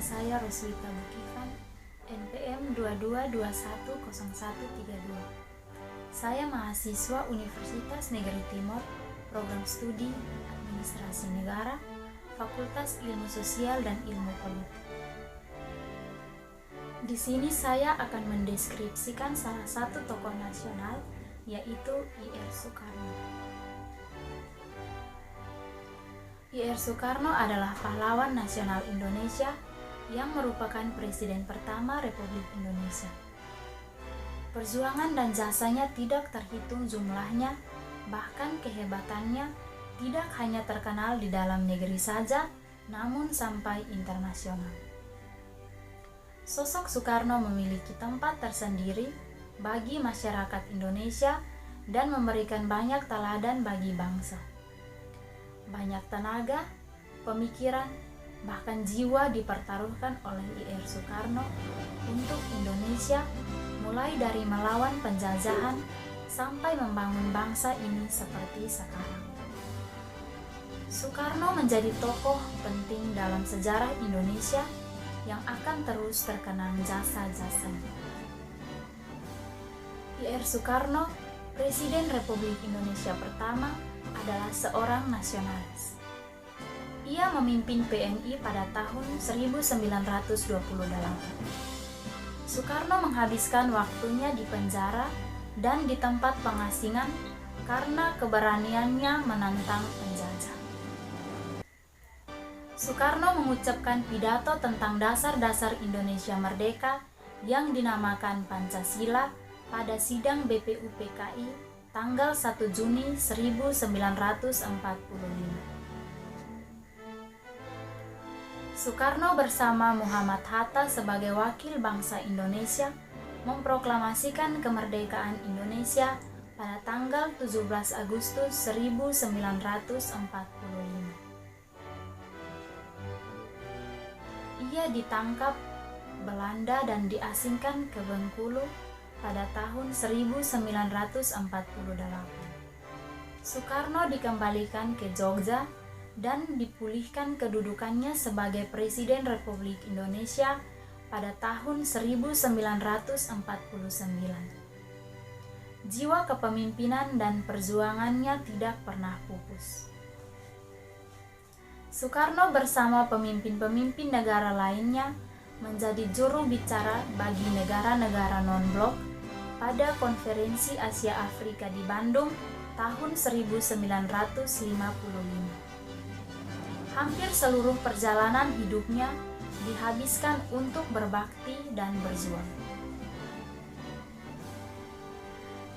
saya Roswita Bukifan, NPM 22210132. Saya mahasiswa Universitas Negeri Timur, Program Studi Administrasi Negara, Fakultas Ilmu Sosial dan Ilmu Politik. Di sini saya akan mendeskripsikan salah satu tokoh nasional, yaitu I.R. Soekarno. I.R. Soekarno adalah pahlawan nasional Indonesia yang merupakan presiden pertama Republik Indonesia. Perjuangan dan jasanya tidak terhitung jumlahnya, bahkan kehebatannya tidak hanya terkenal di dalam negeri saja, namun sampai internasional. Sosok Soekarno memiliki tempat tersendiri bagi masyarakat Indonesia dan memberikan banyak teladan bagi bangsa. Banyak tenaga, pemikiran, bahkan jiwa dipertaruhkan oleh I.R. Soekarno untuk Indonesia, mulai dari melawan penjajahan sampai membangun bangsa ini seperti sekarang. Soekarno menjadi tokoh penting dalam sejarah Indonesia yang akan terus terkenang jasa-jasanya. I.R. Soekarno, Presiden Republik Indonesia pertama, adalah seorang nasionalis. Ia memimpin PNI pada tahun 1928. Soekarno menghabiskan waktunya di penjara dan di tempat pengasingan karena keberaniannya menantang penjajah. Soekarno mengucapkan pidato tentang dasar-dasar Indonesia Merdeka yang dinamakan Pancasila pada sidang BPUPKI tanggal 1 Juni 1945. Soekarno bersama Muhammad Hatta sebagai wakil bangsa Indonesia memproklamasikan kemerdekaan Indonesia pada tanggal 17 Agustus 1945. Ia ditangkap Belanda dan diasingkan ke Bengkulu pada tahun 1948. Soekarno dikembalikan ke Jogja dan dipulihkan kedudukannya sebagai Presiden Republik Indonesia pada tahun 1949. Jiwa kepemimpinan dan perjuangannya tidak pernah pupus. Soekarno bersama pemimpin-pemimpin negara lainnya menjadi juru bicara bagi negara-negara non-blok pada Konferensi Asia Afrika di Bandung tahun 1955. Hampir seluruh perjalanan hidupnya dihabiskan untuk berbakti dan berjuang.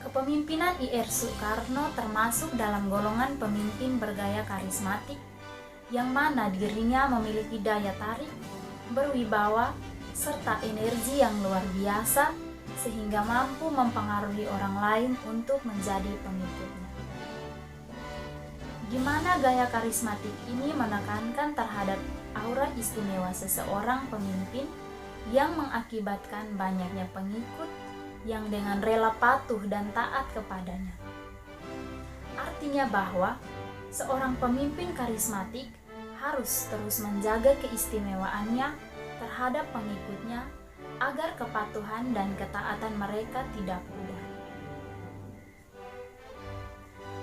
Kepemimpinan I.R. Soekarno termasuk dalam golongan pemimpin bergaya karismatik, yang mana dirinya memiliki daya tarik, berwibawa, serta energi yang luar biasa sehingga mampu mempengaruhi orang lain untuk menjadi pengikutnya. Di mana gaya karismatik ini menekankan terhadap aura istimewa seseorang pemimpin yang mengakibatkan banyaknya pengikut yang dengan rela patuh dan taat kepadanya. Artinya bahwa seorang pemimpin karismatik harus terus menjaga keistimewaannya terhadap pengikutnya agar kepatuhan dan ketaatan mereka tidak pudar.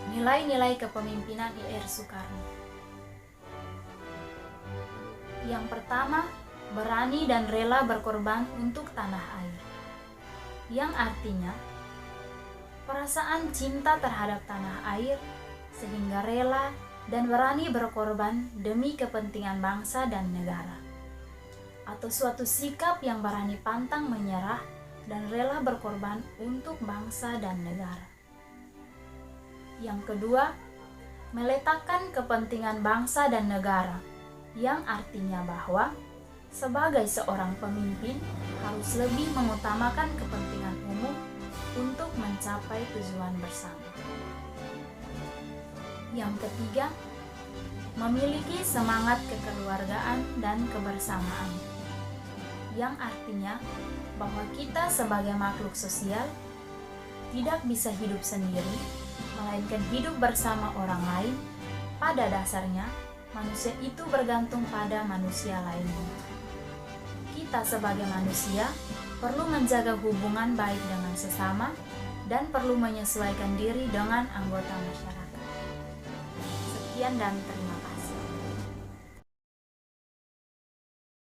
Nilai-nilai kepemimpinan I.R. Soekarno. Yang pertama, berani dan rela berkorban untuk tanah air. Yang artinya, perasaan cinta terhadap tanah air sehingga rela dan berani berkorban demi kepentingan bangsa dan negara. Atau suatu sikap yang berani pantang menyerah dan rela berkorban untuk bangsa dan negara. Yang kedua, meletakkan kepentingan bangsa dan negara, yang artinya bahwa sebagai seorang pemimpin harus lebih mengutamakan kepentingan umum untuk mencapai tujuan bersama. Yang ketiga, memiliki semangat kekeluargaan dan kebersamaan, yang artinya bahwa kita sebagai makhluk sosial tidak bisa hidup sendiri, melainkan hidup bersama orang lain. Pada dasarnya, manusia itu bergantung pada manusia lainnya. kita sebagai manusia perlu menjaga hubungan baik dengan sesama dan perlu menyesuaikan diri dengan anggota masyarakat. Sekian dan terima kasih.